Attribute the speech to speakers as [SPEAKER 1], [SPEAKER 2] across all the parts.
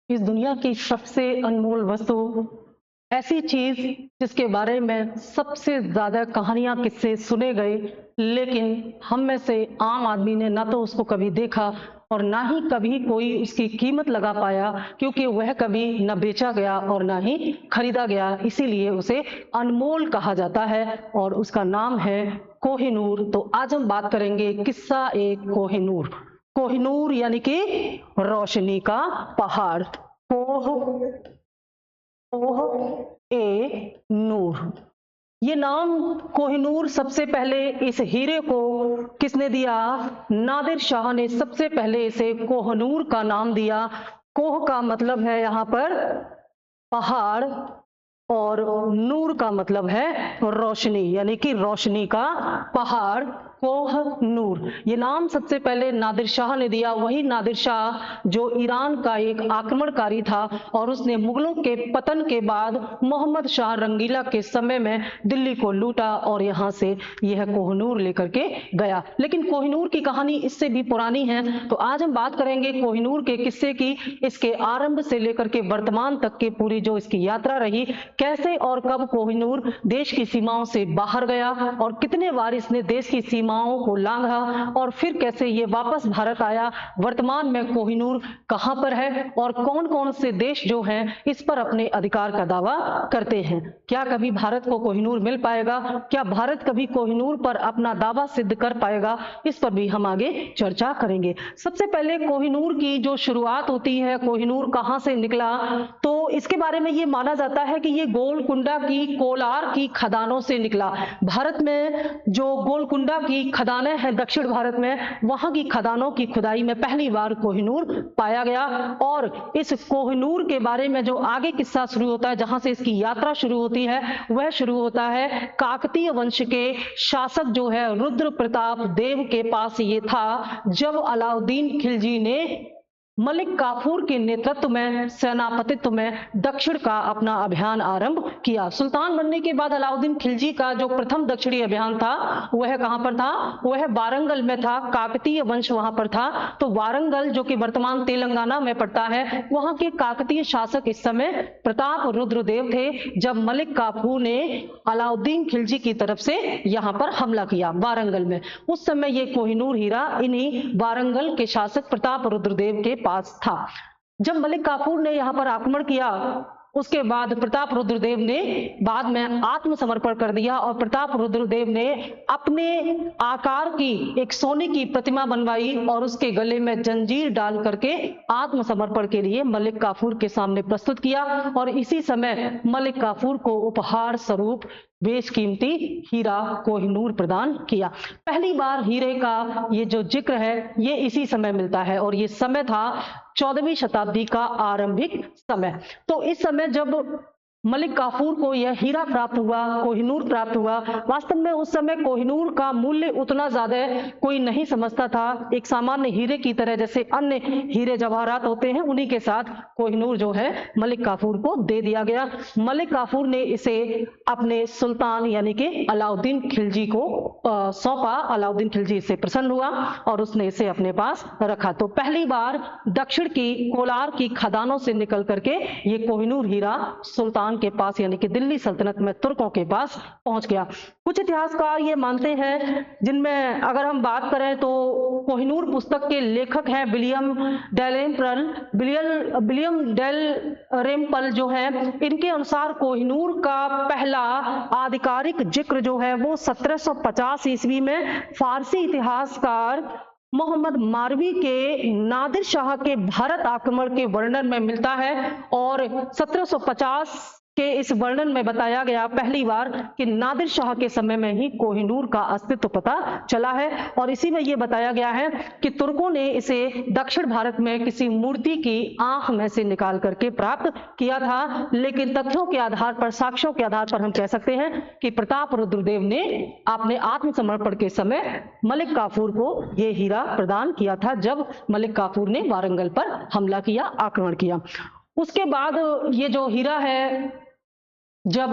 [SPEAKER 1] इस दुनिया की सबसे अनमोल वस्तु, ऐसी चीज जिसके बारे में सबसे ज्यादा कहानियां किस्से सुने गए, लेकिन हम में से आम आदमी ने ना तो उसको कभी देखा और ना ही कभी कोई उसकी कीमत लगा पाया, क्योंकि वह कभी न बेचा गया और ना ही खरीदा गया। इसीलिए उसे अनमोल कहा जाता है और उसका नाम है कोहिनूर। तो आज हम बात करेंगे किस्सा एक कोहिनूर। कोहिनूर यानी कि रोशनी का पहाड़। कोह कोह ए नूर, ये नाम कोहिनूर सबसे पहले इस हीरे को किसने दिया? नादिर शाह ने सबसे पहले इसे कोहनूर का नाम दिया। कोह का मतलब है यहाँ पर पहाड़ और नूर का मतलब है रोशनी, यानी कि रोशनी का पहाड़ कोह नूर। ये नाम सबसे पहले नादिर शाह ने दिया। वही नादिर शाह जो ईरान का एक आक्रमणकारी था और उसने मुगलों के पतन के बाद मोहम्मद शाह रंगीला के समय में दिल्ली को लूटा और यहाँ से यह कोहिनूर लेकर के गया। लेकिन कोहिनूर की कहानी इससे भी पुरानी है। तो आज हम बात करेंगे कोहिनूर के किस्से की, इसके आरंभ से लेकर के वर्तमान तक की पूरी जो इसकी यात्रा रही, कैसे और कब कोहिनूर देश की सीमाओं से बाहर गया और कितने बार इसने देश की सीमाओं को लांघा और फिर कैसे ये वापस भारत आया। वर्तमान में कोहिनूर कहां पर है और कौन कौन से देश जो हैं इस पर अपने अधिकार का दावा करते हैं। क्या कभी भारत को कोहिनूर मिल पाएगा? क्या भारत कभी कोहिनूर पर अपना दावा सिद्ध कर पाएगा? इस पर भी हम आगे चर्चा करेंगे। सबसे पहले कोहिनूर की जो शुरुआत होती है, कोहिनूर कहां से निकला, तो इसके बारे में ये माना जाता है कि ये गोलकुंडा की कोलार की खदानों से निकला। भारत में जो गोलकुंडा की खदानें हैं दक्षिण भारत में, वहां की खदानों की खुदाई में पहली बार कोहिनूर पाया गया। और इस कोहिनूर के बारे में जो आगे किस्सा शुरू होता है, जहां से इसकी यात्रा शुरू होती है, वह शुरू होता है काकतीय वंश के शासक जो है रुद्र प्रताप देव के पास ये था, जब अलाउद्दीन खिलजी ने मलिक काफूर के नेतृत्व में सेनापतित्व में दक्षिण का अपना अभियान आरंभ किया। सुल्तान बनने के बाद अलाउद्दीन खिलजी का जो प्रथम दक्षिणी अभियान था वह कहां पर था? वह वारंगल में था। काकतीय वंश वहां पर था। तो वारंगल जो कि वर्तमान तेलंगाना में पड़ता है, वहां के काकतीय शासक इस समय प्रताप रुद्रदेव थे, जब मलिक काफूर ने अलाउद्दीन खिलजी की तरफ से यहां पर हमला किया वारंगल में। उस समय ये कोहिनूर हीरा इन्हीं वारंगल के शासक प्रताप रुद्रदेव के पास था। जब मलिक काफूर ने यहां पर आक्रमण किया, उसके बाद प्रताप रुद्रदेव ने बाद में आत्मसमर्पण कर दिया और प्रताप रुद्रदेव ने अपने आकार की एक सोने की प्रतिमा बनवाई और उसके गले में जंजीर डाल करके आत्मसमर्पण के लिए मलिक काफूर के सामने प्रस्तुत किया। और इसी समय मलिक काफूर को उपहार स्वरूप बेशकीमती हीरा कोहिनूर प्रदान किया। पहली बार हीरे का ये जो जिक्र है ये इसी समय मिलता है और ये समय था 14वीं शताब्दी का आरंभिक समय। तो इस समय जब मलिक काफूर को यह हीरा प्राप्त हुआ, कोहिनूर प्राप्त हुआ, वास्तव में उस समय कोहिनूर का मूल्य उतना ज्यादा कोई नहीं समझता था। एक सामान्य हीरे की तरह, जैसे अन्य हीरे जवाहरात होते हैं, उन्हीं के साथ कोहिनूर जो है मलिक काफूर को दे दिया गया। मलिक काफूर ने इसे अपने सुल्तान यानी कि अलाउद्दीन खिलजी को सौंपा। अलाउद्दीन खिलजी इससे प्रसन्न हुआ और उसने इसे अपने पास रखा। तो पहली बार दक्षिण की कोलार की खदानों से निकल करके ये कोहिनूर हीरा सुल्तान के पास यानी कि दिल्ली सल्तनत में तुर्कों के पास पहुंच गया। कुछ इतिहासकार ये मानते हैं, जिनमें अगर हम बात करें तो कोहिनूर पुस्तक के लेखक हैं विलियम डेलरेम्पल जो है, इनके अनुसार कोहिनूर का पहला आधिकारिक जिक्र जो है वो 1750 ईस्वी में फारसी इतिहासकार मोहम्मद मारवी के नादिर शाह के भारत आक्रमण के वर्णन में मिलता है। और 1750 के इस वर्णन में बताया गया पहली बार कि नादिर शाह के समय में ही कोहिनूर का अस्तित्व पता चला है। और इसी में यह बताया गया है कि तुर्कों ने इसे दक्षिण भारत में किसी मूर्ति की आंख में से निकाल करके प्राप्त किया था। लेकिन तथ्यों के आधार पर, साक्ष्यों के आधार पर हम कह सकते हैं कि प्रताप रुद्रदेव ने अपने आत्मसमर्पण के समय मलिक काफूर को यह हीरा प्रदान किया था, जब मलिक काफूर ने वारंगल पर हमला किया, आक्रमण किया। उसके बाद ये जो हीरा है, जब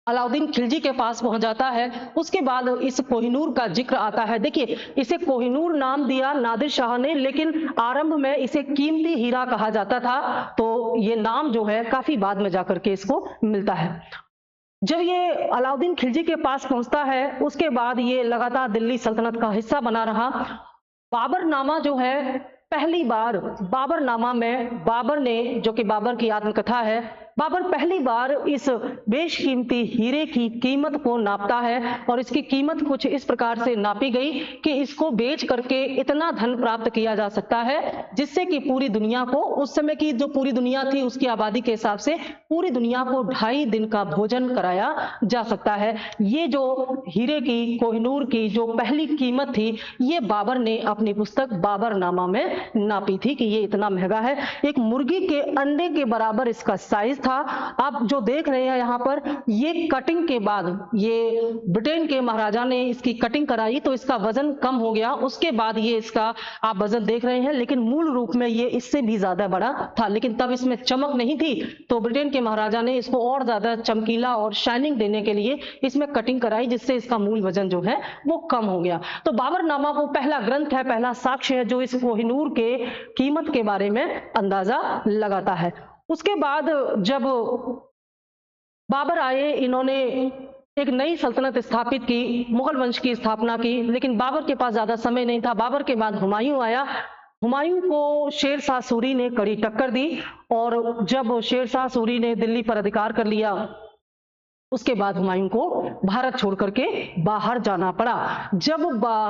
[SPEAKER 1] अलाउद्दीन खिलजी के पास पहुंच जाता है। उसके बाद इस कोहिनूर का जिक्र आता है। देखिए, इसे कोहिनूर नाम दिया नादिर शाह ने, लेकिन आरंभ में इसे कीमती हीरा कहा जाता था। तो ये नाम जो है काफी बाद में जाकर के इसको मिलता है। जब ये अलाउद्दीन खिलजी के पास पहुंचता है, उसके बाद ये लगातार दिल्ली सल्तनत का हिस्सा बना रहा। बाबरनामा जो है, पहली बार बाबरनामा में बाबर ने, जो कि बाबर की आत्मकथा है, बाबर पहली बार इस बेशकीमती हीरे की कीमत को नापता है और इसकी कीमत कुछ इस प्रकार से नापी गई कि इसको बेच करके इतना धन प्राप्त किया जा सकता है जिससे कि पूरी दुनिया को, उस समय की जो पूरी दुनिया थी उसकी आबादी के हिसाब से पूरी दुनिया को 2.5 दिन का भोजन कराया जा सकता है। ये जो हीरे की, कोहिनूर की जो पहली कीमत थी, ये बाबर ने अपनी पुस्तक बाबरनामा में नापी थी कि ये इतना महंगा है। एक मुर्गी के अंडे के बराबर इसका साइज था। आप जो देख रहे हैं यहाँ पर, ये कटिंग के बाद, ये ब्रिटेन के महाराजा ने इसकी कटिंग कराई तो इसका वजन कम हो गया। उसके बाद ये इसका आप वजन देख रहे हैं, लेकिन मूल रूप में ये इससे भी ज्यादा बड़ा था, लेकिन तब इसमें चमक नहीं थी। तो ब्रिटेन के महाराजा ने इसको और ज्यादा चमकीला और शाइनिंग देने के लिए इसमें कटिंग कराई, जिससे इसका मूल वजन जो है वो कम हो गया। तो बाबरनामा वो पहला ग्रंथ है, पहला साक्ष्य है जो इस कोहिनूर के कीमत के बारे में अंदाजा लगाता है। उसके बाद जब बाबर आए, इन्होंने एक नई सल्तनत स्थापित की, मुगल वंश की स्थापना की, लेकिन बाबर के पास ज्यादा समय नहीं था। बाबर के बाद हुमायूं आया। हुमायूं को शेर शाह सूरी ने कड़ी टक्कर दी और जब शेर शाह सूरी ने दिल्ली पर अधिकार कर लिया, उसके बाद हुमायूं को भारत छोड़ करके बाहर जाना पड़ा। जब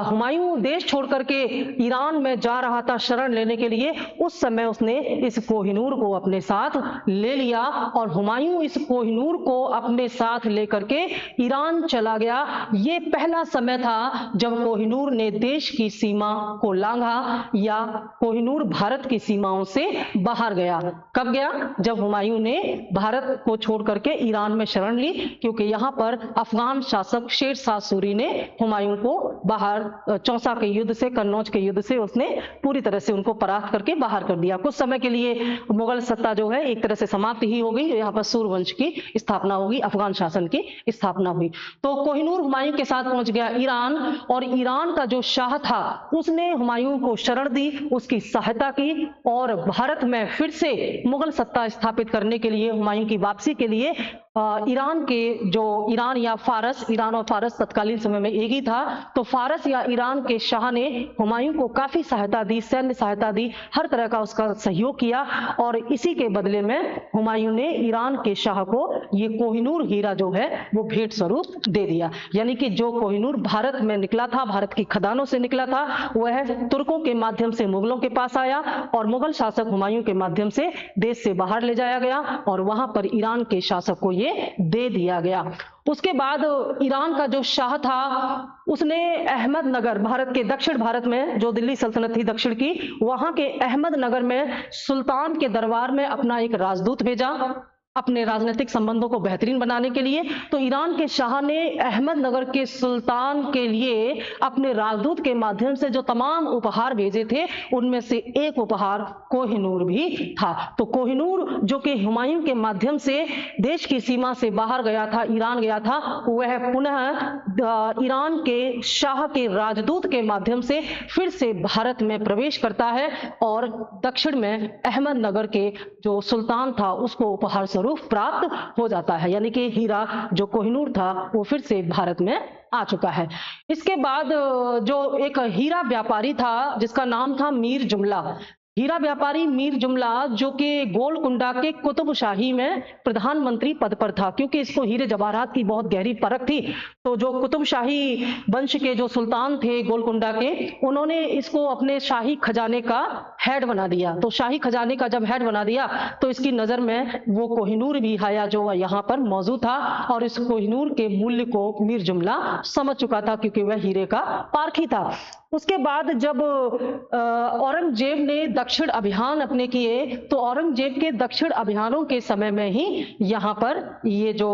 [SPEAKER 1] हुमायूं देश छोड़ करके ईरान में जा रहा था शरण लेने के लिए, उस समय उसने इस कोहिनूर को अपने साथ ले लिया और हुमायूं इस कोहिनूर को अपने साथ लेकर के ईरान चला गया। ये पहला समय था जब कोहिनूर ने देश की सीमा को लांघा या कोहिनूर भारत की सीमाओं से बाहर गया। कब गया? जब हुमायूं ने भारत को छोड़ करके ईरान में शरण ली, क्योंकि यहां पर अफगान शासक शेर शाह सूरी ने हुमायूं को बाहर, चौसा के युद्ध से, कन्नौज के युद्ध से उसने पूरी तरह से उनको परास्त करके बाहर कर दिया। कुछ समय के लिए मुगल सत्ता जो है एक तरह से समाप्त ही हो गई। यहाँ पर सूर्यवंश की स्थापना होगी, अफगान शासन की स्थापना हुई। तो कोहिनूर हुमायूं के साथ पहुंच गया ईरान, और ईरान का जो शाह था उसने हुमायूं को शरण दी, उसकी सहायता की और भारत में फिर से मुगल सत्ता स्थापित करने के लिए, हुमायूं की वापसी के लिए ईरान के जो, ईरान या फारस, ईरान और फारस तत्कालीन समय में एक ही था, तो फारस या ईरान के शाह ने हुमायूं को काफी सहायता दी, सैन्य सहायता दी, हर तरह का उसका सहयोग किया और इसी के बदले में हुमायूं ने ईरान के शाह को ये कोहिनूर हीरा जो है वो भेंट स्वरूप दे दिया। यानी कि जो कोहिनूर भारत में निकला था, भारत की खदानों से निकला था, वह तुर्कों के माध्यम से मुगलों के पास आया और मुगल शासक हुमायूं के माध्यम से देश से बाहर ले जाया गया और वहां पर ईरान के शासक को ये दे दिया गया। उसके बाद ईरान का जो शाह था उसने अहमदनगर, भारत के दक्षिण भारत में जो दिल्ली सल्तनत थी दक्षिण की, वहां के अहमदनगर में सुल्तान के दरबार में अपना एक राजदूत भेजा अपने राजनीतिक संबंधों को बेहतरीन बनाने के लिए। तो ईरान के शाह ने अहमदनगर के सुल्तान के लिए अपने राजदूत के माध्यम से जो तमाम उपहार भेजे थे, उनमें से एक उपहार कोहिनूर भी था। तो कोहिनूर जो कि हुमायूं के माध्यम से देश की सीमा से बाहर गया था, ईरान गया था, वह पुनः ईरान के शाह के राजदूत के माध्यम से फिर से भारत में प्रवेश करता है और दक्षिण में अहमदनगर के जो सुल्तान था उसको उपहार प्राप्त हो जाता है। यानी कि हीरा जो कोहिनूर था वो फिर से भारत में आ चुका है। इसके बाद जो एक हीरा व्यापारी था जिसका नाम था मीर जुमला, हीरा व्यापारी मीर जुमला, जो कि गोलकुंडा के कुतुबशाही में प्रधानमंत्री पद पर था, क्योंकि इसको हीरे जवाहरात की बहुत गहरी परख थी। तो जो कुतुबशाही वंश के जो सुल्तान थे गोलकुंडा के, उन्होंने इसको अपने शाही खजाने का हेड बना दिया। तो शाही खजाने का जब हेड बना दिया तो इसकी नजर में वो कोहिनूर भी आया जो यहाँ पर मौजूद था और इस कोहिनूर के मूल्य को मीर जुमला समझ चुका था, क्योंकि वह हीरे का पारखी था। उसके बाद जब औरंगजेब ने दक्षिण अभियान अपने किए, तो औरंगजेब के दक्षिण अभियानों के समय में ही यहाँ पर ये जो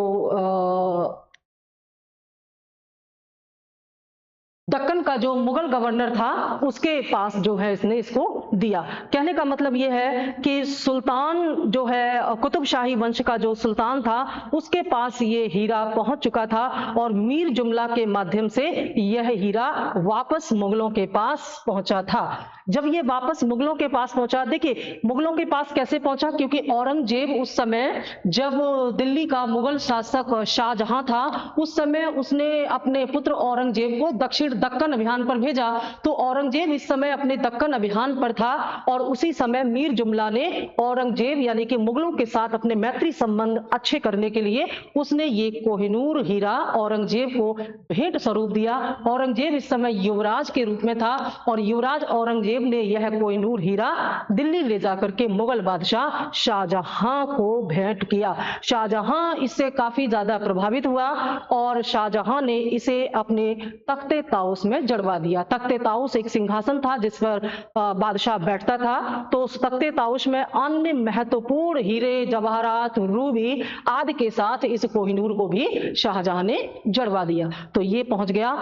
[SPEAKER 1] दक्कन का जो मुगल गवर्नर था उसके पास जो है इसने इसको दिया। कहने का मतलब ये है कि सुल्तान जो है कुतुब शाही वंश का जो सुल्तान था उसके पास ये हीरा पहुंच चुका था और मीर जुमला के माध्यम से यह हीरा वापस मुगलों के पास पहुंचा था। जब ये वापस मुगलों के पास पहुंचा, देखिए मुगलों के पास कैसे पहुंचा, क्योंकि औरंगजेब उस समय जब दिल्ली का मुगल शासक शाहजहां था उस समय उसने अपने पुत्र औरंगजेब को दक्षिण दक्कन अभियान पर भेजा। तो औरंगजेब इस समय अपने दक्कन अभियान पर था और उसी समय मीर जुमला ने औरंगजेब यानी कि मुगलों के साथ अपने मैत्री संबंध अच्छे करने के लिए उसने ये कोहिनूर हीरा औरंगजेब को भेंट स्वरूप दिया। औरंगजेब इस समय युवराज के रूप में था और युवराज औरंगजेब ने यह कोहिनूर हीरा दिल्ली ले जाकर के मुगल बादशाह शाहजहां को भेंट किया। शाहजहां इससे काफी ज्यादा प्रभावित हुआ और शाहजहां ने इसे अपने तख्ते ताउस में जड़वा दिया। तख्ते ताउस एक सिंहासन था जिस पर बादशाह बैठता था, तो उस तख्ते ताउस में अन्य महत्वपूर्ण हीरे जवाहरात रूबी आदि के साथ इस कोहिनूर को भी शाहजहां ने जड़वा दिया। तो ये पहुंच गया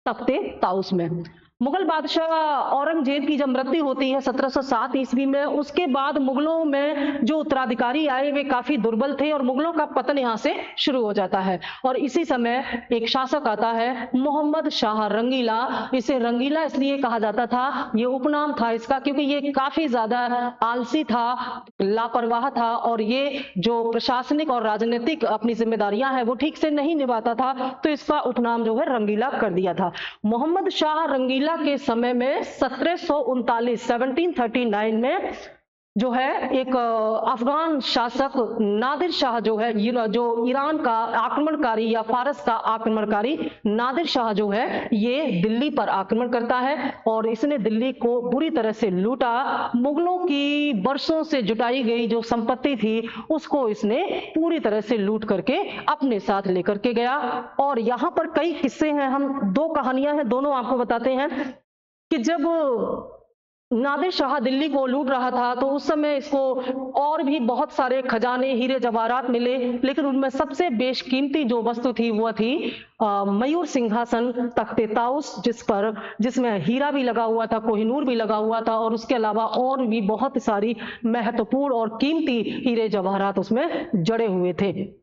[SPEAKER 1] तख्ते ताउस में। मुगल बादशाह औरंगजेब की जब मृत्यु होती है 1707 ईस्वी में, उसके बाद मुगलों में जो उत्तराधिकारी आए वे काफी दुर्बल थे और मुगलों का पतन यहाँ से शुरू हो जाता है। और इसी समय एक शासक आता है मोहम्मद शाह रंगीला। इसे रंगीला इसलिए कहा जाता था, ये उपनाम था इसका, क्योंकि ये काफी ज्यादा आलसी था, लापरवाह था और ये जो प्रशासनिक और राजनीतिक अपनी जिम्मेदारियां हैं वो ठीक से नहीं निभाता था, तो इसका उपनाम जो है रंगीला कर दिया था। मोहम्मद शाह रंगीला के समय में 1739 में जो है एक अफगान शासक नादिर शाह जो है, जो ईरान का आक्रमणकारी या फारस का आक्रमणकारी नादिर शाह जो है ये दिल्ली पर आक्रमण करता है और इसने दिल्ली को बुरी तरह से लूटा। मुगलों की बरसों से जुटाई गई जो संपत्ति थी उसको इसने पूरी तरह से लूट करके अपने साथ लेकर के गया। और यहाँ पर कई किस्से हैं, हम दो कहानियां हैं, दोनों आपको बताते हैं कि जब नादिर शाह दिल्ली को लूट रहा था तो उस समय इसको और भी बहुत सारे खजाने हीरे जवाहरात मिले, लेकिन उनमें सबसे बेशकीमती जो वस्तु थी वो थी मयूर सिंहासन तख्ते ताउस, जिसमें हीरा भी लगा हुआ था, कोहिनूर भी लगा हुआ था और उसके अलावा और भी बहुत सारी महत्वपूर्ण और कीमती हीरे जवाहरात उसमें जड़े हुए थे।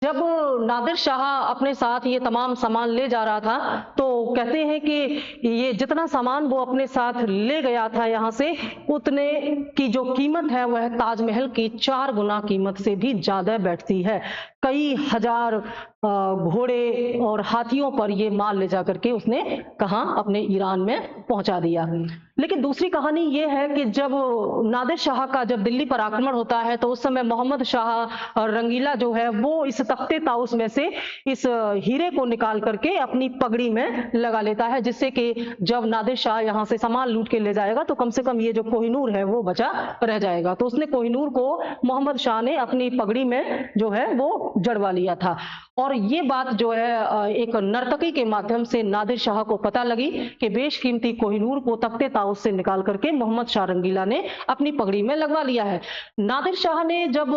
[SPEAKER 1] जब नादिर शाह अपने साथ ये तमाम सामान ले जा रहा था तो कहते हैं कि ये जितना सामान वो अपने साथ ले गया था यहाँ से, उतने की जो कीमत है वह ताजमहल की 4 गुना कीमत से भी ज्यादा बैठती है। कई हजार घोड़े और हाथियों पर ये माल ले जाकर के उसने कहा अपने ईरान में पहुंचा दिया। लेकिन दूसरी कहानी ये है कि जब नादिर शाह का जब दिल्ली पर आक्रमण होता है तो उस समय मोहम्मद शाह रंगीला जो है वो इस तख्ते ताउस में से इस हीरे को निकाल करके अपनी पगड़ी में लगा लेता है, जिससे कि जब नादिर शाह यहाँ से सामान लूट के ले जाएगा तो कम से कम ये जो कोहिनूर है वो बचा रह जाएगा। तो उसने कोहिनूर को मोहम्मद शाह ने अपनी पगड़ी में जो है वो जड़वा लिया था। और ये बात जो है एक नर्तकी के माध्यम से नादिर शाह को पता लगी कि बेशकीमती कोहिनूर को तख्ते ताउस से निकाल करके मोहम्मद शाह रंगीला ने अपनी पगड़ी में लगवा लिया है। नादिर शाह ने जब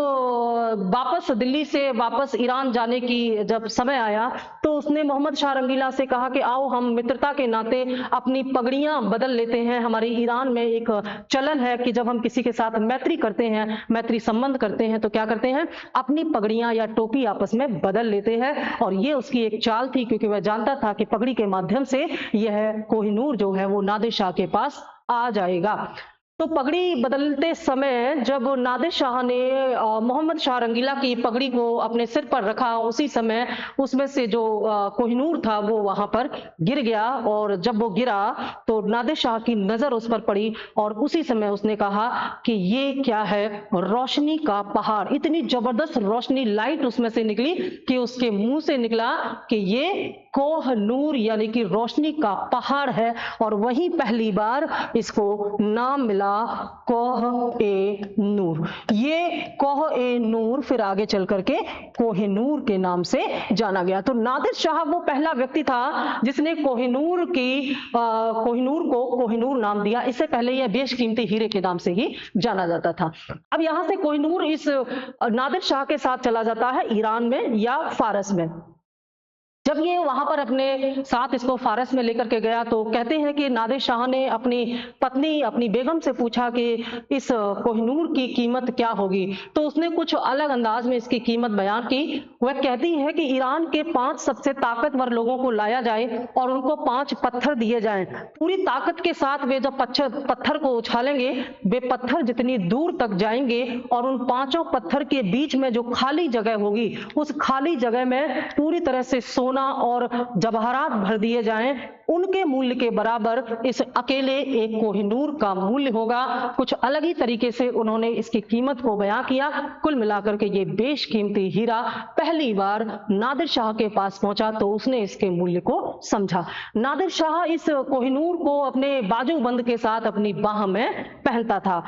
[SPEAKER 1] वापस दिल्ली से वापस ईरान जाने की जब समय आया तो उसने मोहम्मद शाह रंगीला से कहा कि आओ हम मित्रता के नाते अपनी पगड़ियां बदल लेते हैं। हमारे ईरान में एक चलन है कि जब हम किसी के साथ मैत्री करते हैं, मैत्री संबंध करते हैं तो क्या करते हैं, अपनी पगड़ियां या टोपी आपस में बदल लेते हैं। और ये उसकी एक चाल थी, क्योंकि वह जानता था कि पगड़ी के माध्यम से यह कोहिनूर जो है वो नादिर शाह के पास आ जाएगा। तो पगड़ी बदलते समय जब नादिर शाह ने मोहम्मद शाह रंगीला की पगड़ी को अपने सिर पर रखा, उसी समय उसमें से जो कोहिनूर था वो वहां पर गिर गया। और जब वो गिरा तो नादिर शाह की नजर उस पर पड़ी और उसी समय उसने कहा कि ये क्या है, रोशनी का पहाड़। इतनी जबरदस्त रोशनी, लाइट उसमें से निकली कि उसके मुंह से निकला कि ये कोहनूर यानी कि रोशनी का पहाड़ है। और वहीं पहली बार इसको नाम मिला कोह ए नूर। ये कोह ए नूर फिर आगे चल करके कोहिनूर के नाम से जाना गया। तो नादिर शाह वो पहला व्यक्ति था जिसने कोहिनूर को कोहिनूर नाम दिया। इससे पहले यह बेशकीमती हीरे के नाम से ही जाना जाता था। अब यहां से कोहिनूर इस नादिर शाह के साथ चला जाता है ईरान में या फारस में। जब ये वहां पर अपने साथ इसको फारस में लेकर के गया तो कहते हैं कि नादिर शाह ने अपनी पत्नी, अपनी बेगम से पूछा कि इस कोहिनूर की कीमत क्या होगी। तो उसने कुछ अलग अंदाज में इसकी कीमत बयान की। वह कहती है कि ईरान के 5 सबसे ताकतवर लोगों को लाया जाए और उनको 5 पत्थर दिए जाएं। पूरी ताकत के साथ वे जब पत्थर को उछालेंगे, वे पत्थर जितनी दूर तक जाएंगे और उन 5 पत्थर के बीच में जो खाली जगह होगी, उस खाली जगह में पूरी तरह से सोना और जवाहरात भर दिए जाएं। उनके मूल्य के बराबर इस अकेले एक कोहिनूर का मूल्य होगा। कुछ अलग ही तरीके से उन्होंने इसकी कीमत को बयां किया। कुल मिलाकर के ये बेशकीमती हीरा पहली बार नादिर शाह के पास पहुंचा तो उसने इसके मूल्य को समझा। नादिर शाह इस कोहिनूर को अपने बाजूबंद के साथ अपनी बाह में पहनता था।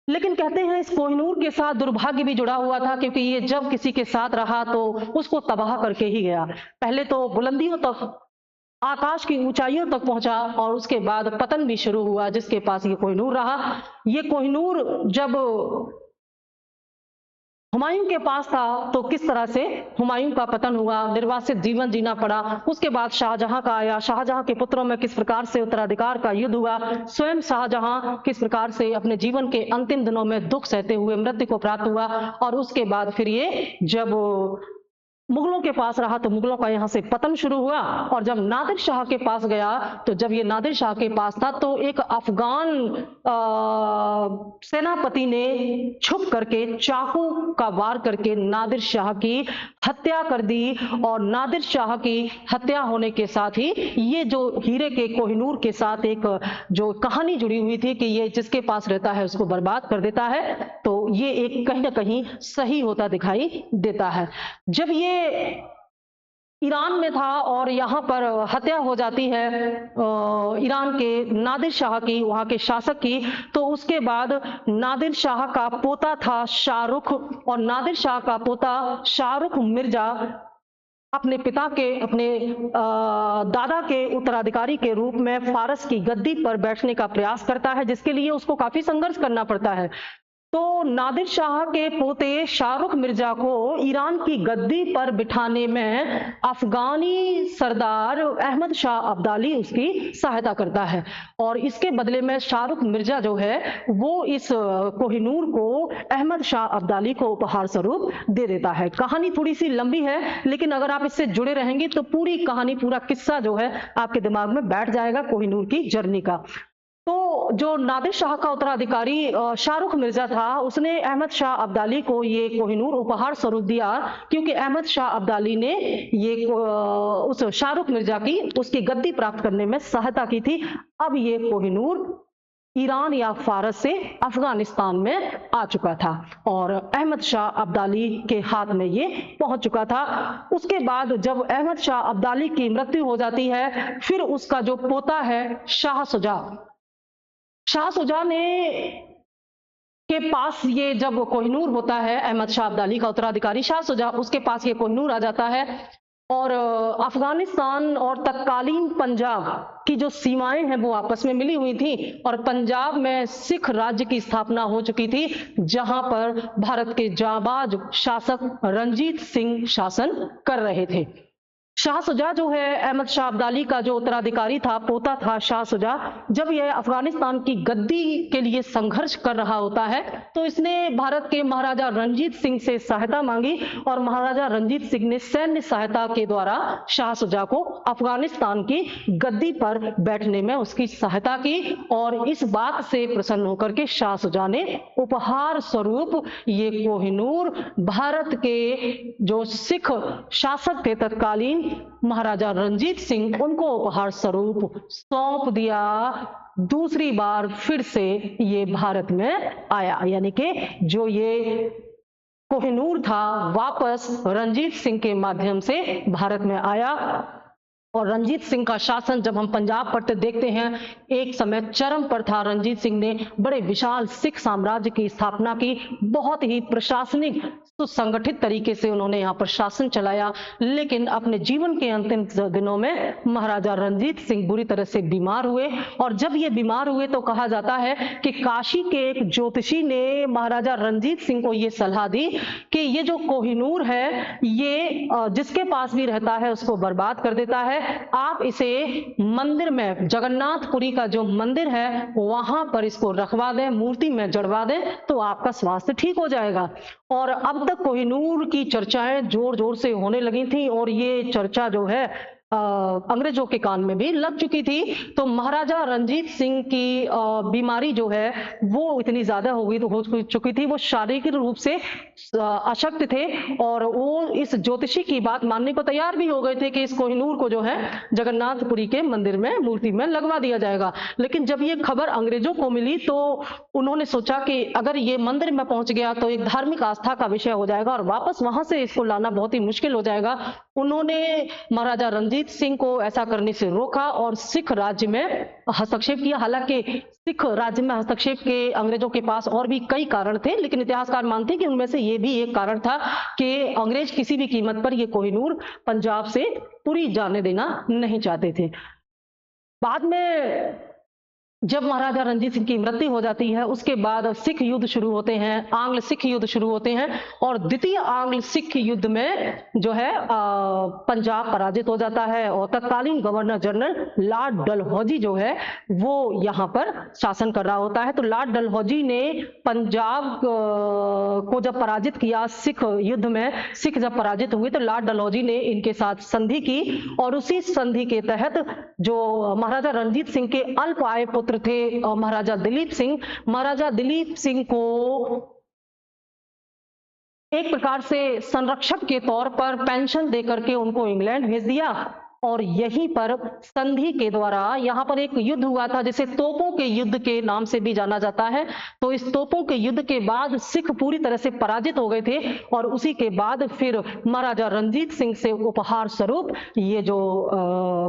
[SPEAKER 1] लेकिन कहते हैं इस कोहिनूर के साथ दुर्भाग्य भी जुड़ा हुआ था, क्योंकि ये जब किसी के साथ रहा तो उसको तबाह करके ही गया। पहले तो बुलंदियों तक, आकाश की ऊंचाइयों तक पहुंचा और उसके बाद पतन भी शुरू हुआ जिसके पास ये कोहिनूर रहा। ये कोहिनूर जब हुमायूं के पास था तो किस तरह से हुमायूं का पतन हुआ, निर्वासित जीवन जीना पड़ा। उसके बाद शाहजहां का आया। शाहजहां के पुत्रों में किस प्रकार से उत्तराधिकार का युद्ध हुआ। स्वयं शाहजहां किस प्रकार से अपने जीवन के अंतिम दिनों में दुख सहते हुए मृत्यु को प्राप्त हुआ। और उसके बाद फिर ये जब मुगलों के पास रहा तो मुगलों का यहाँ से पतन शुरू हुआ। और जब नादिर शाह के पास गया तो जब ये नादिर शाह के पास था तो एक अफगान सेनापति ने छुप करके चाकू का वार करके नादिर शाह की हत्या कर दी। और नादिर शाह की हत्या होने के साथ ही ये जो हीरे के कोहिनूर के साथ एक जो कहानी जुड़ी हुई थी कि ये जिसके पास रहता है उसको बर्बाद कर देता है, तो ये एक कहीं ना कहीं सही होता दिखाई देता है। जब ये ईरान में था और यहाँ पर हत्या हो जाती है ईरान के नादिर शाह की, वहाँ के शासक की, तो उसके बाद नादिर शाह का पोता था शाहरुख, और नादिर शाह का पोता शाहरुख मिर्जा अपने पिता के, अपने दादा के उत्तराधिकारी के रूप में फारस की गद्दी पर बैठने का प्रयास करता है, जिसके लिए उसको काफी संघर्ष करना पड़ता है। तो नादिर शाह के पोते शाहरुख मिर्जा को ईरान की गद्दी पर बिठाने में अफगानी सरदार अहमद शाह अब्दाली उसकी सहायता करता है। और इसके बदले में शाहरुख मिर्जा जो है वो इस कोहिनूर को अहमद शाह अब्दाली को उपहार स्वरूप दे देता है। कहानी थोड़ी सी लंबी है, लेकिन अगर आप इससे जुड़े रहेंगे तो पूरी कहानी, पूरा किस्सा जो है आपके दिमाग में बैठ जाएगा कोहिनूर की जर्नी का। तो जो नादिर शाह का उत्तराधिकारी शाहरुख मिर्जा था, उसने अहमद शाह अब्दाली को ये कोहिनूर उपहार स्वरूप दिया, क्योंकि अहमद शाह अब्दाली ने ये उस शाहरुख मिर्जा की उसकी गद्दी प्राप्त करने में सहायता की थी। अब ये कोहिनूर ईरान या फारस से अफगानिस्तान में आ चुका था और अहमद शाह अब्दाली के हाथ में ये पहुंच चुका था। उसके बाद जब अहमद शाह अब्दाली की मृत्यु हो जाती है, फिर उसका जो पोता है शाह शुजा ने के पास ये जब कोहिनूर होता है, अहमद शाह अब्दाली का उत्तराधिकारी शाह शुजा, उसके पास ये कोहिनूर आ जाता है। और अफगानिस्तान और तत्कालीन पंजाब की जो सीमाएं हैं वो आपस में मिली हुई थी और पंजाब में सिख राज्य की स्थापना हो चुकी थी, जहां पर भारत के जाबाज शासक रंजीत सिंह शासन कर रहे थे। शाह शुजा जो है अहमद शाह अब्दाली का जो उत्तराधिकारी था, पोता था शाह शुजा, जब यह अफगानिस्तान की गद्दी के लिए संघर्ष कर रहा होता है तो इसने भारत के महाराजा रंजीत सिंह से सहायता मांगी और महाराजा रंजीत सिंह ने सैन्य सहायता के द्वारा शाह शुजा को अफगानिस्तान की गद्दी पर बैठने में उसकी सहायता की। और इस बात से प्रसन्न होकर के शाह शुजा ने उपहार स्वरूप ये कोहिनूर भारत के जो सिख शासक थे तत्कालीन महाराजा रंजीत सिंह, उनको उपहार स्वरूप सौंप दिया। दूसरी बार फिर से ये भारत में आया, यानी कि जो ये कोहिनूर था वापस रंजीत सिंह के माध्यम से भारत में आया। और रंजीत सिंह का शासन जब हम पंजाब पर देखते हैं, एक समय चरम पर था। रंजीत सिंह ने बड़े विशाल सिख साम्राज्य की स्थापना की, बहुत ही प्रशासनिक सुसंगठित तरीके से उन्होंने यहाँ पर शासन चलाया। लेकिन अपने जीवन के अंतिम दिनों में महाराजा रंजीत सिंह बुरी तरह से बीमार हुए, और जब ये बीमार हुए तो कहा जाता है कि काशी के एक ज्योतिषी ने महाराजा रंजीत सिंह को ये सलाह दी कि ये जो कोहिनूर है, ये जिसके पास भी रहता है उसको बर्बाद कर देता है, आप इसे मंदिर में, जगन्नाथपुरी का जो मंदिर है वहां पर इसको रखवा दें, मूर्ति में जड़वा दें, तो आपका स्वास्थ्य ठीक हो जाएगा। और अब तक कोहिनूर की चर्चाएं जोर जोर से होने लगी थी, और ये चर्चा जो है अंग्रेजों के कान में भी लग चुकी थी। तो महाराजा रंजीत सिंह की बीमारी जो है वो इतनी ज्यादा हो चुकी थी, वो शारीरिक रूप से अशक्त थे, और वो इस ज्योतिषी की बात मानने को तैयार भी हो गए थे कि इस कोहिनूर को जो है जगन्नाथपुरी के मंदिर में, मूर्ति में लगवा दिया जाएगा। लेकिन जब ये खबर अंग्रेजों को मिली तो उन्होंने सोचा कि अगर ये मंदिर में पहुंच गया तो एक धार्मिक आस्था का विषय हो जाएगा, और वापस वहां से इसको लाना बहुत ही मुश्किल हो जाएगा। उन्होंने महाराजा रंजीत सिंह को ऐसा करने से रोका और सिख राज्य में हस्तक्षेप किया। हालांकि सिख राज्य में हस्तक्षेप के अंग्रेजों के पास और भी कई कारण थे, लेकिन इतिहासकार मानते हैं कि उनमें से ये भी एक कारण था कि अंग्रेज किसी भी कीमत पर ये कोहिनूर पंजाब से पूरी जाने देना नहीं चाहते थे। बाद में जब महाराजा रंजीत सिंह की मृत्यु हो जाती है, उसके बाद सिख युद्ध शुरू होते हैं, आंग्ल सिख युद्ध शुरू होते हैं, और द्वितीय आंग्ल सिख युद्ध में जो है पंजाब पराजित हो जाता है, और तत्कालीन गवर्नर जनरल लॉर्ड डलहौजी जो है वो यहाँ पर शासन कर रहा होता है। तो लॉर्ड डलहौजी ने पंजाब को जब पराजित किया सिख युद्ध में, सिख जब पराजित हुए तो लॉर्ड डलहौजी ने इनके साथ संधि की, और उसी संधि के तहत जो महाराजा रंजीत सिंह के अल्प आय पुत्र थे महाराजा दिलीप सिंह को एक प्रकार से संरक्षक के तौर पर पेंशन देकर के उनको इंग्लैंड भेज दिया। और यहीं पर संधि के द्वारा यहाँ पर एक युद्ध हुआ था जिसे तोपों के युद्ध के नाम से भी जाना जाता है। तो इस तोपों के युद्ध के बाद सिख पूरी तरह से पराजित हो गए थे, और उसी के बाद फिर महाराजा रंजीत सिंह से उपहार स्वरूप ये जो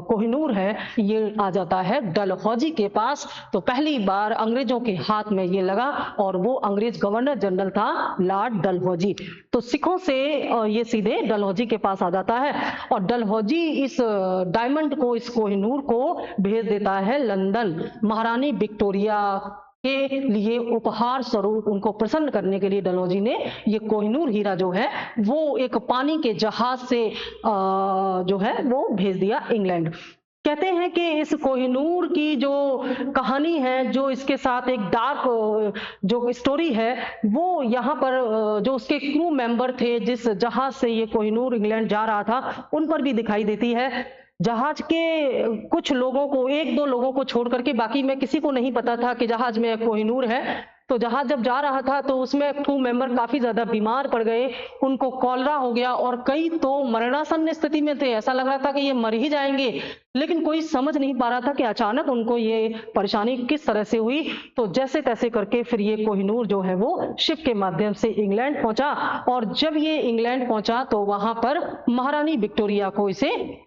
[SPEAKER 1] कोहिनूर है ये आ जाता है डलहौजी के पास। तो पहली बार अंग्रेजों के हाथ में ये लगा, और वो अंग्रेज गवर्नर जनरल था लॉर्ड डलहौजी। तो सिखों से ये सीधे डलहौजी के पास आ जाता है, और डलहौजी इस डायमंड को, इस कोहिनूर को भेज देता है लंदन, महारानी विक्टोरिया के लिए उपहार स्वरूप। उनको प्रसन्न करने के लिए डलहौजी ने ये कोहिनूर हीरा जो है वो एक पानी के जहाज से जो है वो भेज दिया इंग्लैंड। कहते हैं कि इस कोहिनूर की जो कहानी है, जो इसके साथ एक डार्क जो स्टोरी है, वो यहाँ पर जो उसके क्रू मेंबर थे जिस जहाज से ये कोहिनूर इंग्लैंड जा रहा था उन पर भी दिखाई देती है। जहाज के कुछ लोगों को, एक दो लोगों को छोड़ करके बाकी में किसी को नहीं पता था कि जहाज में कोहिनूर है। तो जहाज जब जा रहा था तो उसमें क्रू मेंबर काफी ज्यादा बीमार पड़ गए, उनको कॉलरा हो गया, और कई तो मरणासन्न स्थिति में थे। ऐसा लग रहा था कि ये मर ही जाएंगे, लेकिन कोई समझ नहीं पा रहा था कि अचानक उनको ये परेशानी किस तरह से हुई। तो जैसे तैसे करके फिर ये कोहिनूर जो है वो शिप के माध्यम से इंग्लैंड पहुंचा, और जब ये इंग्लैंड पहुंचा तो वहां पर महारानी विक्टोरिया को इसे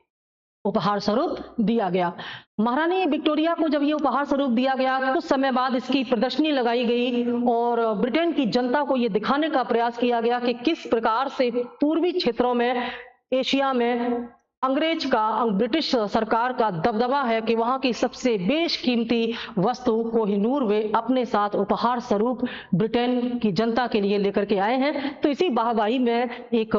[SPEAKER 1] उपहार स्वरूप दिया गया। महारानी विक्टोरिया को जब ये उपहार स्वरूप दिया गया, कुछ समय बाद इसकी प्रदर्शनी लगाई गई, और ब्रिटेन की जनता को ये दिखाने का प्रयास किया गया कि किस प्रकार से पूर्वी क्षेत्रों में, एशिया में अंग्रेज का, ब्रिटिश सरकार का दबदबा है कि वहां की सबसे बेशकीमती वस्तु कोहिनूर वे अपने साथ उपहार स्वरूप ब्रिटेन की जनता के लिए लेकर के आए हैं। तो इसी वाहवाही में एक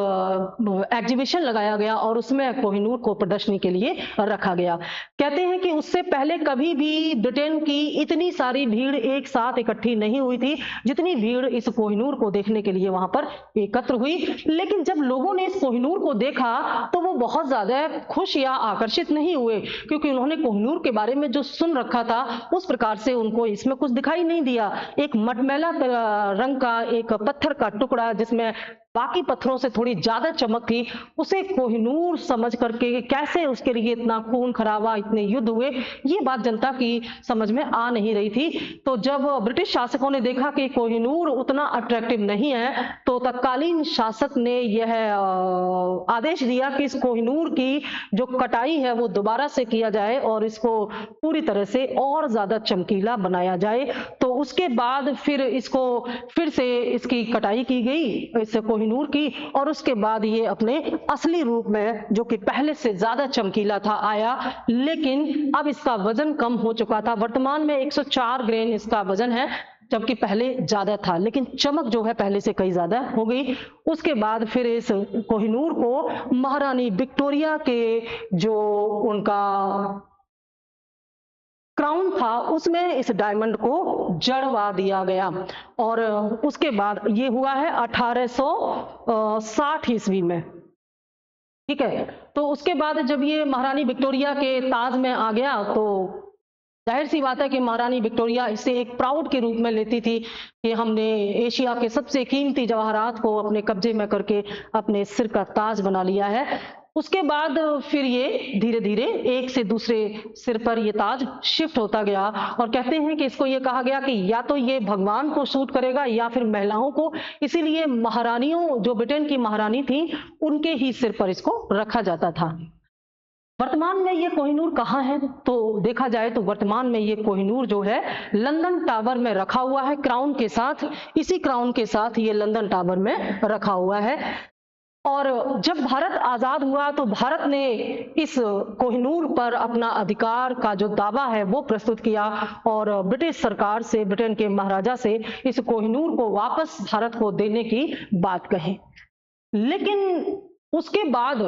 [SPEAKER 1] एग्जीबिशन लगाया गया, और उसमें कोहिनूर को प्रदर्शनी के लिए रखा गया। कहते हैं कि उससे पहले कभी भी ब्रिटेन की इतनी सारी भीड़ एक साथ इकट्ठी नहीं हुई थी जितनी भीड़ इस कोहिनूर को देखने के लिए वहां पर एकत्र हुई। लेकिन जब लोगों ने इस कोहिनूर को देखा तो वो बहुत ज्यादा खुश या आकर्षित नहीं हुए, क्योंकि उन्होंने कोहिनूर के बारे में जो सुन रखा था उस प्रकार से उनको इसमें कुछ दिखाई नहीं दिया। एक मटमैला रंग का एक पत्थर का टुकड़ा जिसमें बाकी पत्थरों से थोड़ी ज्यादा चमक थी, उसे कोहिनूर समझ करके कैसे उसके लिए इतना खून खराबा, इतने युद्ध हुए, ये बात जनता की समझ में आ नहीं रही थी। तो जब ब्रिटिश शासकों ने देखा कि कोहिनूर उतना अट्रैक्टिव नहीं है, तो तत्कालीन शासक ने यह आदेश दिया कि इस कोहिनूर की जो कटाई है वो दोबारा से किया जाए और इसको पूरी तरह से और ज्यादा चमकीला बनाया जाए। तो उसके बाद फिर इसको फिर से इसकी कटाई की गई, इस कोहिनूर की, और उसके बाद ये अपने असली रूप में, जो कि पहले से ज्यादा चमकीला था, आया। लेकिन अब इसका वजन कम हो चुका था। वर्तमान में 104 ग्रेन इसका वजन है, जबकि पहले ज्यादा था, लेकिन चमक जो है पहले से कई ज्यादा हो गई। उसके बाद फिर इस कोहिनूर को महारानी विक्टोरिया के जो उनका क्राउन था उसमें इस डायमंड को जड़वा दिया गया। और उसके बाद ये हुआ है 1860 ईस्वी में, ठीक है। तो उसके बाद जब ये महारानी विक्टोरिया के ताज में आ गया, तो जाहिर सी बात है कि महारानी विक्टोरिया इसे एक प्राउड के रूप में लेती थी कि हमने एशिया के सबसे कीमती जवाहरात को अपने कब्जे में करके अपने सिर का ताज बना लिया है। उसके बाद फिर ये धीरे धीरे एक से दूसरे सिर पर ये ताज शिफ्ट होता गया, और कहते हैं कि इसको ये कहा गया कि या तो ये भगवान को सूट करेगा या फिर महिलाओं को, इसीलिए महारानियों, जो ब्रिटेन की महारानी थी, उनके ही सिर पर इसको रखा जाता था। वर्तमान में ये कोहिनूर कहाँ है, तो देखा जाए तो वर्तमान में ये कोहिनूर जो है लंदन टावर में रखा हुआ है, क्राउन के साथ। इसी क्राउन के साथ ये लंदन टावर में रखा हुआ है। और जब भारत आजाद हुआ तो भारत ने इस कोहिनूर पर अपना अधिकार का जो दावा है वो प्रस्तुत किया, और ब्रिटिश सरकार से, ब्रिटेन के महाराजा से इस कोहिनूर को वापस भारत को देने की बात कही। लेकिन उसके बाद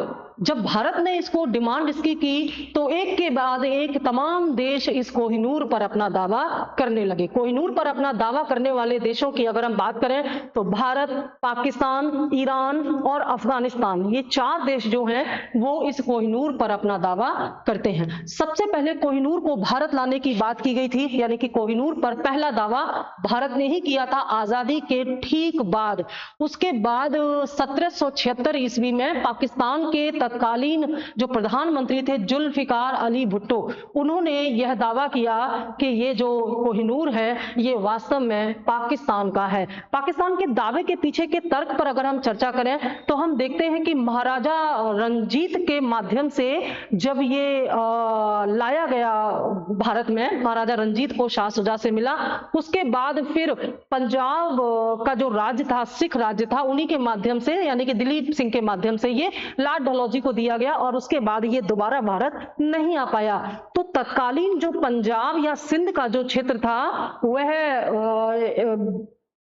[SPEAKER 1] जब भारत ने इसको डिमांड इसकी की, तो एक के बाद एक तमाम देश इस कोहिनूर पर अपना दावा करने लगे। कोहिनूर पर अपना दावा करने वाले देशों की अगर हम बात करें तो भारत, पाकिस्तान, ईरान और अफगानिस्तान, ये 4 देश जो हैं वो इस कोहिनूर पर अपना दावा करते हैं। सबसे पहले कोहिनूर को भारत लाने की बात की गई थी, यानी कि कोहिनूर पर पहला दावा भारत ने ही किया था आजादी के ठीक बाद। उसके बाद 1776 ईस्वी में पाकिस्तान के तत्कालीन जो प्रधानमंत्री थे जुल्फिकार अली भुट्टो, उन्होंने यह दावा किया कि ये जो कोहिनूर है ये वास्तव में पाकिस्तान का है। पाकिस्तान के दावे के पीछे के तर्क पर अगर हम चर्चा करें तो हम देखते हैं कि महाराजा रंजीत के माध्यम से जब ये लाया गया भारत में, महाराजा रंजीत को शाह शुजा से मिला, उसके बाद फिर पंजाब का जो राज्य था, सिख राज्य था, उन्हीं के माध्यम से, यानी कि दिलीप सिंह के माध्यम से ये लॉर्ड डलहौजी को दिया गया, और उसके बाद ये दोबारा भारत नहीं आ पाया। तो तत्कालीन जो पंजाब या सिंध का जो क्षेत्र था वह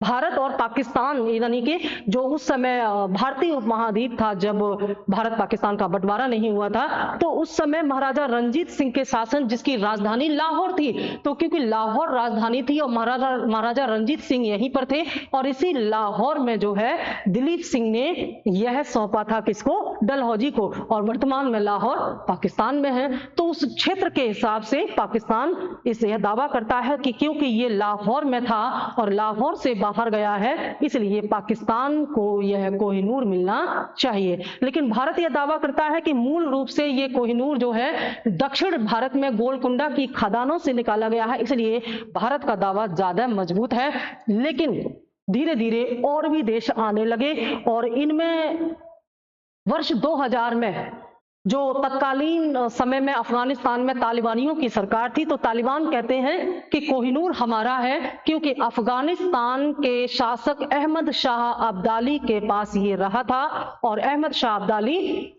[SPEAKER 1] भारत और पाकिस्तान, यानी कि जो उस समय भारतीय उपमहाद्वीप था, जब भारत पाकिस्तान का बंटवारा नहीं हुआ था, तो उस समय महाराजा रंजीत सिंह के शासन, जिसकी राजधानी लाहौर थी, तो क्योंकि लाहौर राजधानी थी और महाराजा रंजीत सिंह यहीं पर थे, और इसी लाहौर में जो है दिलीप सिंह ने यह सौंपा था किसको, डलहौजी को, और वर्तमान में लाहौर पाकिस्तान में है। तो उस क्षेत्र के हिसाब से पाकिस्तान इसे यह दावा करता है कि क्योंकि ये लाहौर में था और लाहौर से बाहर गया है, इसलिए पाकिस्तान को यह कोहिनूर मिलना चाहिए। लेकिन भारत यह दावा करता है कि मूल रूप से ये कोहिनूर जो है दक्षिण भारत में गोलकुंडा की खदानों से निकाला गया है, इसलिए भारत का दावा ज्यादा मजबूत है। लेकिन धीरे धीरे और भी देश आने लगे, और इनमें वर्ष 2000 में जो तत्कालीन समय में अफगानिस्तान में तालिबानियों की सरकार थी, तो तालिबान कहते हैं कि कोहिनूर हमारा है, क्योंकि अफगानिस्तान के शासक अहमद शाह अब्दाली के पास ये रहा था, और अहमद शाह अब्दाली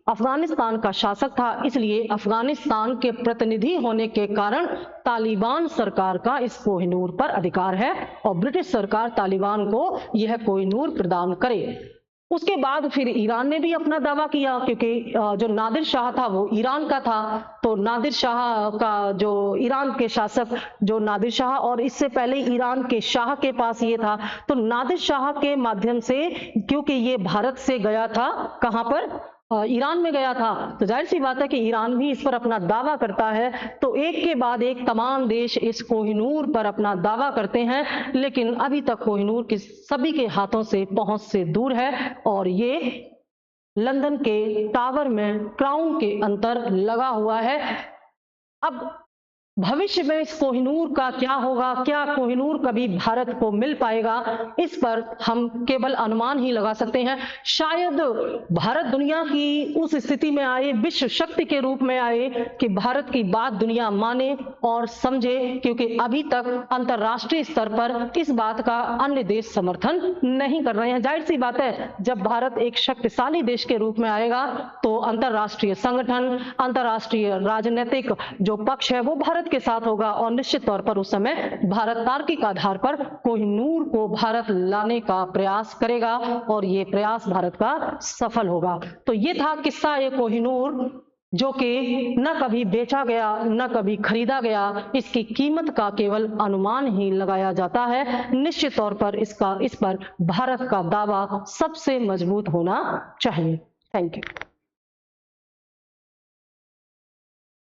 [SPEAKER 1] अफगानिस्तान का शासक था, इसलिए अफगानिस्तान के प्रतिनिधि होने के कारण तालिबान सरकार का इस कोहिनूर पर अधिकार है, और ब्रिटिश सरकार तालिबान को यह कोहिनूर प्रदान करे। उसके बाद फिर ईरान ने भी अपना दावा किया, क्योंकि जो नादिर शाह था वो ईरान का था, तो नादिर शाह का जो ईरान के शासक जो नादिर शाह, और इससे पहले ईरान के शाह के पास ये था, तो नादिर शाह के माध्यम से, क्योंकि ये भारत से गया था कहां पर, ईरान में गया था, तो जाहिर सी बात है कि ईरान भी इस पर अपना दावा करता है। तो एक के बाद एक तमाम देश इस कोहिनूर पर अपना दावा करते हैं, लेकिन अभी तक कोहिनूर के सभी के हाथों से पहुंच से दूर है और ये लंदन के टावर में क्राउन के अंतर लगा हुआ है। अब भविष्य में इस कोहिनूर का क्या होगा, क्या कोहिनूर कभी भारत को मिल पाएगा, इस पर हम केवल अनुमान ही लगा सकते हैं। शायद भारत दुनिया की उस स्थिति में आए, विश्व शक्ति के रूप में आए कि भारत की बात दुनिया माने और समझे, क्योंकि अभी तक अंतर्राष्ट्रीय स्तर पर इस बात का अन्य देश समर्थन नहीं कर रहे हैं। जाहिर सी बात है, जब भारत एक शक्तिशाली देश के रूप में आएगा तो अंतर्राष्ट्रीय संगठन, अंतर्राष्ट्रीय राजनीतिक जो पक्ष है वो भारत के साथ होगा और निश्चित तौर पर उस समय भारत तार्किक आधार पर कोहिनूर को भारत लाने का प्रयास करेगा और ये प्रयास भारत का सफल होगा। तो ये था किस्सा ये कोहिनूर, जो कि न कभी बेचा गया न कभी खरीदा गया, इसकी कीमत का केवल अनुमान ही लगाया जाता है। निश्चित तौर पर इस पर भारत का दावा सबसे मजबूत होना चाहिए। Thank you.